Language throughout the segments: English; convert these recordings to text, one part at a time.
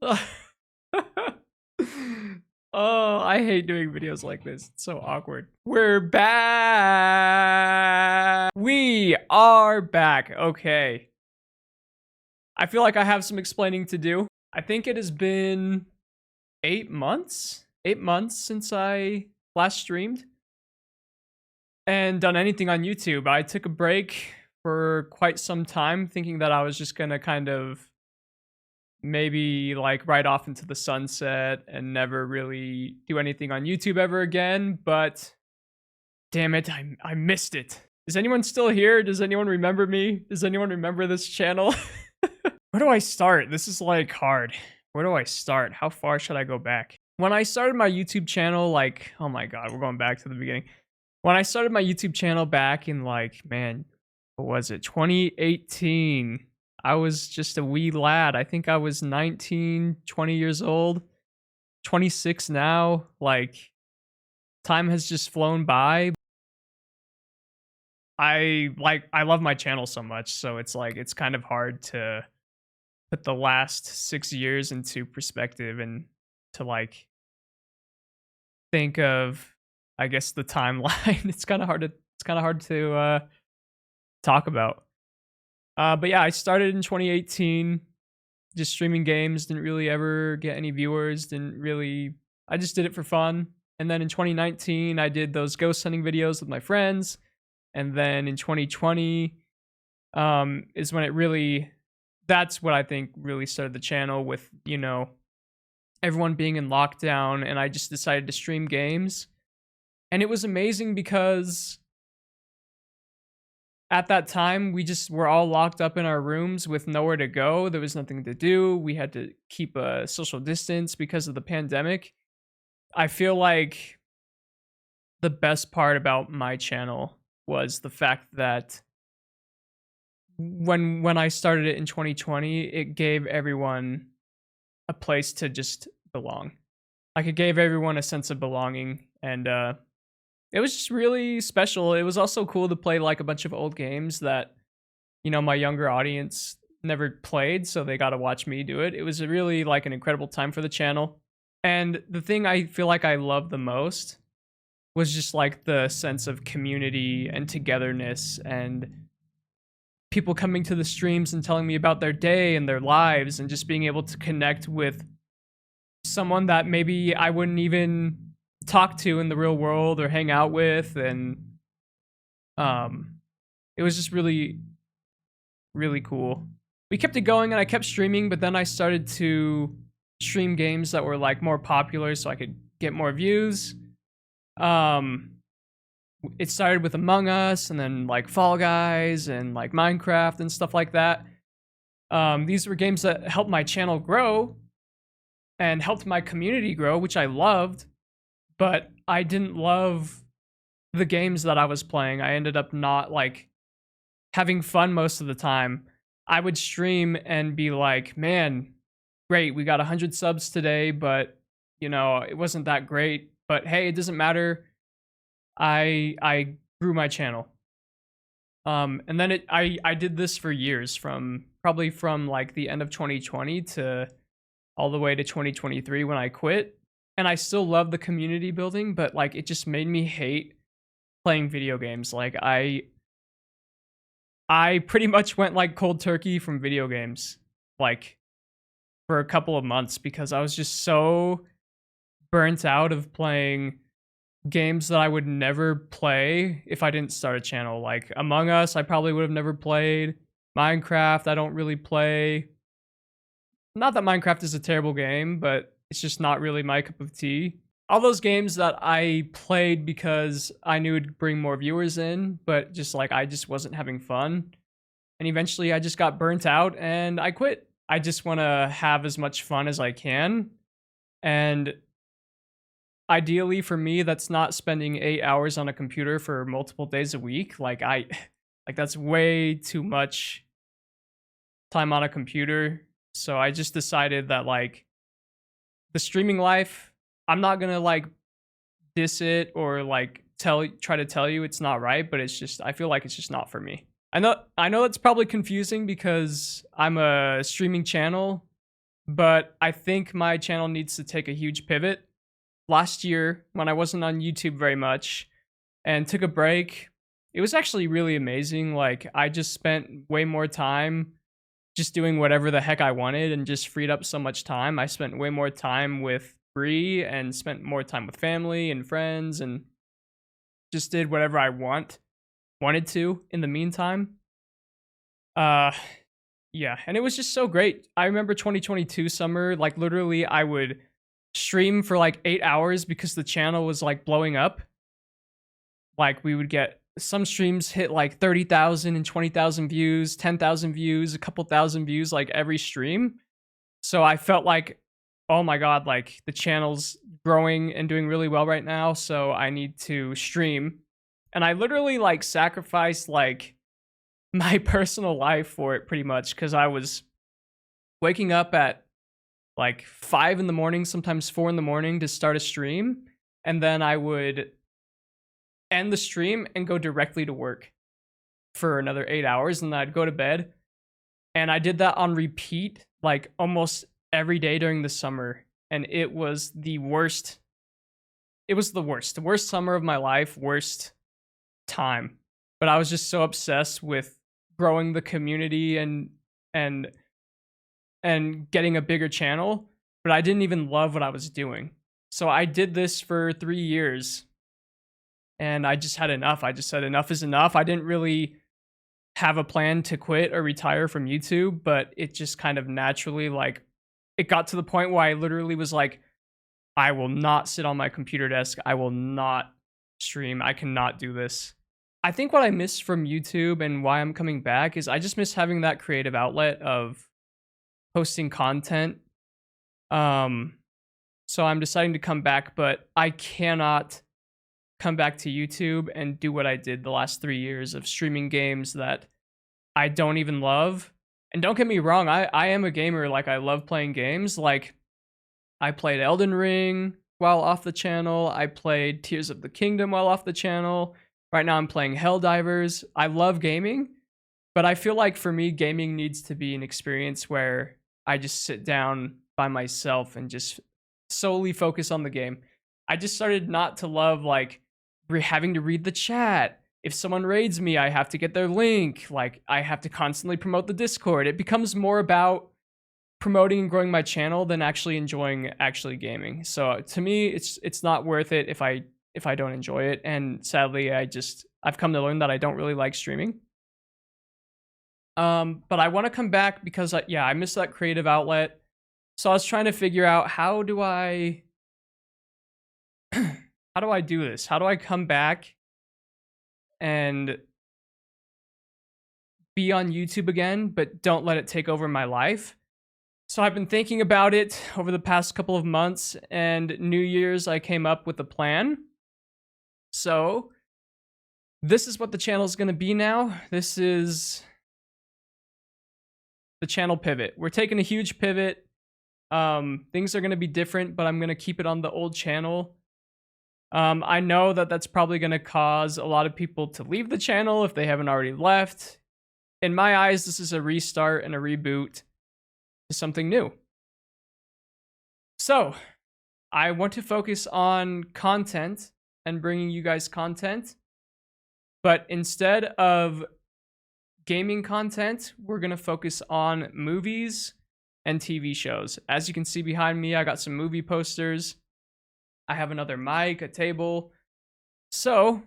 Oh, I hate doing videos like this. It's so awkward. We're back. We are back. Okay. I feel like I have some explaining to do. I think it has been 8 months. 8 months since I last streamed and done anything on YouTube. I took a break for quite some time, thinking that I was just gonna kind of maybe like right off into the sunset and never really do anything on YouTube ever again, but damn it, I missed it. Is anyone still here? Does anyone remember me? Does anyone remember this channel? Where do I start? This is like hard. Where do I start? How far should I go back? When I started my YouTube channel, like, oh my god, we're going back to the beginning. When I started my YouTube channel back in like, man, what was it? 2018. I was just a wee lad. I think I was 19, 20 years old. 26 now. Like, time has just flown by. I love my channel so much, so it's like it's kind of hard to put the last 6 years into perspective and to like think of, I guess, the timeline. It's kind of hard to talk about. But yeah, I started in 2018, just streaming games. Didn't really ever get any viewers. I just did it for fun. And then in 2019, I did those ghost hunting videos with my friends. And then in 2020, is when that's what I think really started the channel with, everyone being in lockdown. And I just decided to stream games. And it was amazing because at that time, we just were all locked up in our rooms with nowhere to go. There was nothing to do. We had to keep a social distance because of the pandemic. I feel like the best part about my channel was the fact that when I started it in 2020, it gave everyone a place to just belong. Like, it gave everyone a sense of belonging, and it was just really special. It was also cool to play like a bunch of old games that, my younger audience never played, so they got to watch me do it. It was really like an incredible time for the channel. And the thing I feel like I loved the most was just like the sense of community and togetherness and people coming to the streams and telling me about their day and their lives and just being able to connect with someone that maybe I wouldn't even talk to in the real world or hang out with. And it was just really, really cool. We kept it going and I kept streaming, but then I started to stream games that were like more popular so I could get more views. It started with Among Us and then like Fall Guys and like Minecraft and stuff like that. These were games that helped my channel grow and helped my community grow, which I loved, but I didn't love the games that I was playing. I ended up not like having fun most of the time. I would stream and be like, man, great, we got 100 subs today, but it wasn't that great. But hey, it doesn't matter. I grew my channel. And then I did this for years, from like the end of 2020 to all the way to 2023 when I quit. And I still love the community building, but like it just made me hate playing video games. Like I pretty much went like cold turkey from video games, like for a couple of months, because I was just so burnt out of playing games that I would never play if I didn't start a channel. Like Among Us, I probably would have never played. Minecraft, I don't really play. Not that Minecraft is a terrible game, but it's just not really my cup of tea. All those games that I played because I knew it'd bring more viewers in, but just like I just wasn't having fun. And eventually I just got burnt out and I quit. I just want to have as much fun as I can. And ideally for me, that's not spending 8 hours on a computer for multiple days a week. Like that's way too much time on a computer. So I just decided that like the streaming life, I'm not gonna like diss it or like try to tell you it's not right, but it's just, I feel like it's just not for me. I know it's probably confusing because I'm a streaming channel but I think my channel needs to take a huge pivot. Last year, when I wasn't on YouTube very much and took a break, it was actually really amazing. Like, I just spent way more time just doing whatever the heck I wanted and just freed up so much time. I spent way more time with Bree and spent more time with family and friends and just did whatever I wanted to in the meantime. Uh yeah, and it was just so great. I remember 2022 summer, like literally I would stream for like 8 hours because the channel was like blowing up. Like we would get some streams hit like 30,000 and 20,000 views, 10,000 views, a couple thousand views like every stream. So I felt like, oh my god, like the channel's growing and doing really well right now, so I need to stream. And I literally like sacrificed like my personal life for it pretty much cuz I was waking up at like 5 in the morning, sometimes 4 in the morning to start a stream, and then I would end the stream and go directly to work for another 8 hours, and then I'd go to bed. And I did that on repeat like almost every day during the summer, and it was the worst. It was the worst. The worst summer of my life, worst time. But I was just so obsessed with growing the community and and getting a bigger channel, but I didn't even love what I was doing. So I did this for 3 years and I just had enough. I just said enough is enough. I didn't really have a plan to quit or retire from YouTube, but it just kind of naturally like it got to the point where I literally was like, I will not sit on my computer desk. I will not stream. I cannot do this. I think what I miss from YouTube and why I'm coming back is I just miss having that creative outlet of posting content. Um so I'm deciding to come back, but I cannot come back to YouTube and do what I did the last 3 years of streaming games that I don't even love. And don't get me wrong, I am a gamer, like I love playing games. Like I played Elden Ring while off the channel. I played Tears of the Kingdom while off the channel. Right now I'm playing Helldivers. I love gaming, but I feel like for me gaming needs to be an experience where I just sit down by myself and just solely focus on the game. I just started not to love like having to read the chat. If someone raids me, I have to get their link. Like I have to constantly promote the Discord. It becomes more about promoting and growing my channel than actually enjoying actually gaming. So to me, it's not worth it if I don't enjoy it. And sadly, I've come to learn that I don't really like streaming. But I want to come back because I miss that creative outlet. So I was trying to figure out how do I do this? How do I come back and be on YouTube again, but don't let it take over my life? So I've been thinking about it over the past couple of months, and New Year's I came up with a plan. So this is what the channel is going to be now. This is the channel pivot. We're taking a huge pivot. Things are going to be different, but I'm going to keep it on the old channel. I know that that's probably going to cause a lot of people to leave the channel if they haven't already left. In my eyes, this is a restart and a reboot to something new. So, I want to focus on content and bringing you guys content. But instead of gaming content, we're going to focus on movies and TV shows. As you can see behind me, I got some movie posters. I have another mic, a table. So,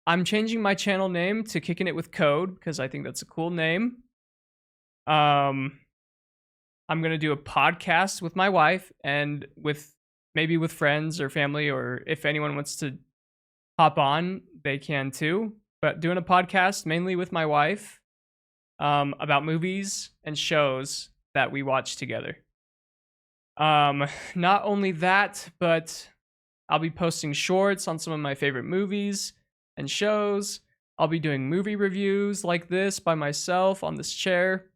I'm changing my channel name to Kicking It With Code because I think that's a cool name. I'm going to do a podcast with my wife and maybe with friends or family, or if anyone wants to hop on, they can too. But doing a podcast mainly with my wife about movies and shows that we watch together. Not only that, but I'll be posting shorts on some of my favorite movies and shows. I'll be doing movie reviews like this by myself on this chair.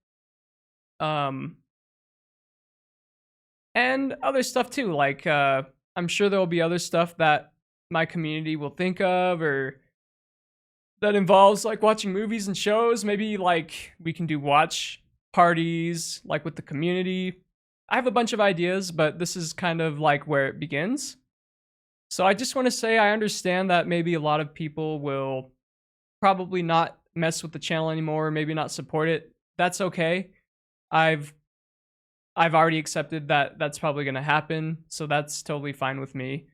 And other stuff too, like I'm sure there'll be other stuff that my community will think of, or that involves like watching movies and shows. Maybe like we can do watch parties like with the community. I have a bunch of ideas, but this is kind of like where it begins. So I just want to say I understand that maybe a lot of people will probably not mess with the channel anymore, maybe not support it. That's okay. I've I've already accepted that that's probably going to happen, so that's totally fine with me.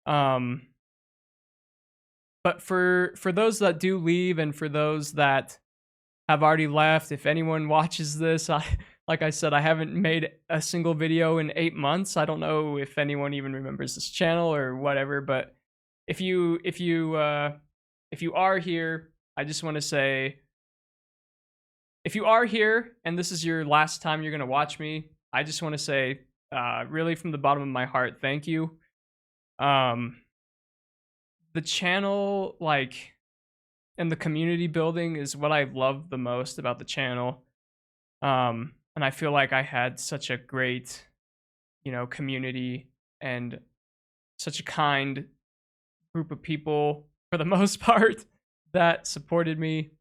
Um but for those that do leave and for those that have already left, if anyone watches this, I like I said, I haven't made a single video in 8 months. I don't know if anyone even remembers this channel or whatever, but if you are here, I just want to say, if you are here and this is your last time you're going to watch me, I just want to say, really from the bottom of my heart, thank you. Um, the channel, like, and the community building is what I love the most about the channel. And I feel like I had such a great, community and such a kind group of people for the most part that supported me.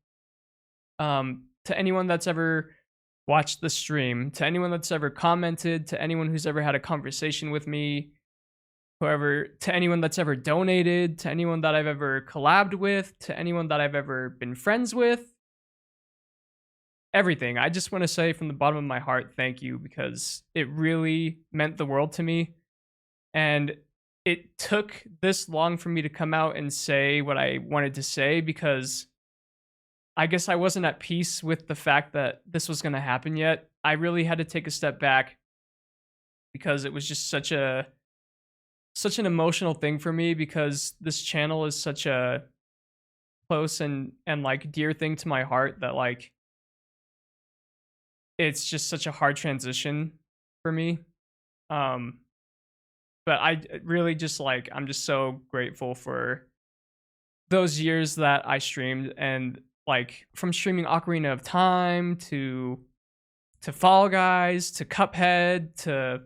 To anyone that's ever watched the stream, to anyone that's ever commented, to anyone who's ever had a conversation with me, to anyone that's ever donated, to anyone that I've ever collabed with, to anyone that I've ever been friends with, everything. I just want to say from the bottom of my heart, thank you, because it really meant the world to me. And it took this long for me to come out and say what I wanted to say because I guess I wasn't at peace with the fact that this was going to happen yet. I really had to take a step back because it was just such an emotional thing for me, because this channel is such a close and like dear thing to my heart that like it's just such a hard transition for me. Um but I really just like, I'm just so grateful for those years that I streamed, and like from streaming Ocarina of Time to Fall Guys to Cuphead to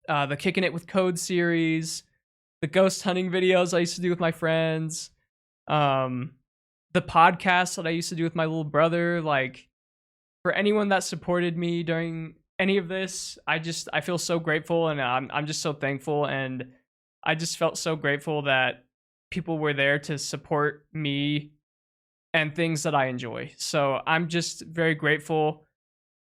the Kicking It with Code series, the ghost hunting videos I used to do with my friends, um, the podcast that I used to do with my little brother. Like, for anyone that supported me during any of this, I feel so grateful, and I'm just so thankful, and I just felt so grateful that people were there to support me and things that I enjoy. So I'm just very grateful.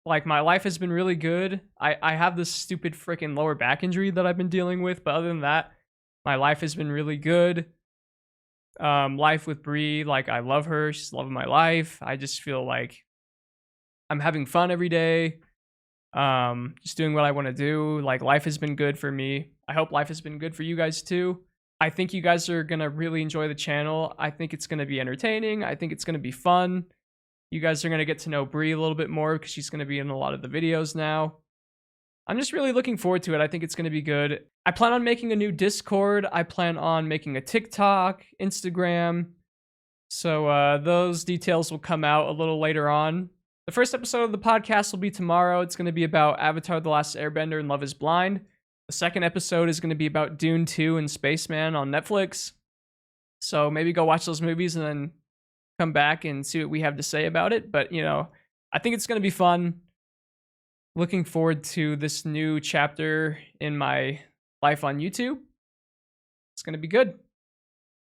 Like, my life has been really good. I have this stupid freaking lower back injury that I've been dealing with, but other than that, my life has been really good. Life with Bree, like, I love her. She's the love of my life. I just feel like I'm having fun every day. Just doing what I want to do. Like, life has been good for me. I hope life has been good for you guys too. I think you guys are gonna really enjoy the channel. I think it's gonna be entertaining. I think it's gonna be fun. You guys are gonna get to know Bree a little bit more because she's gonna be in a lot of the videos now. I'm just really looking forward to it. I think it's gonna be good. I plan on making a new Discord. I plan on making a TikTok, Instagram. So those details will come out a little later on. The first episode of the podcast will be tomorrow. It's going to be about Avatar: The Last Airbender and Love is Blind. The second episode is going to be about Dune 2 and Spaceman on Netflix. So maybe go watch those movies and then come back and see what we have to say about it. But, I think it's going to be fun. Looking forward to this new chapter in my life on YouTube. It's going to be good.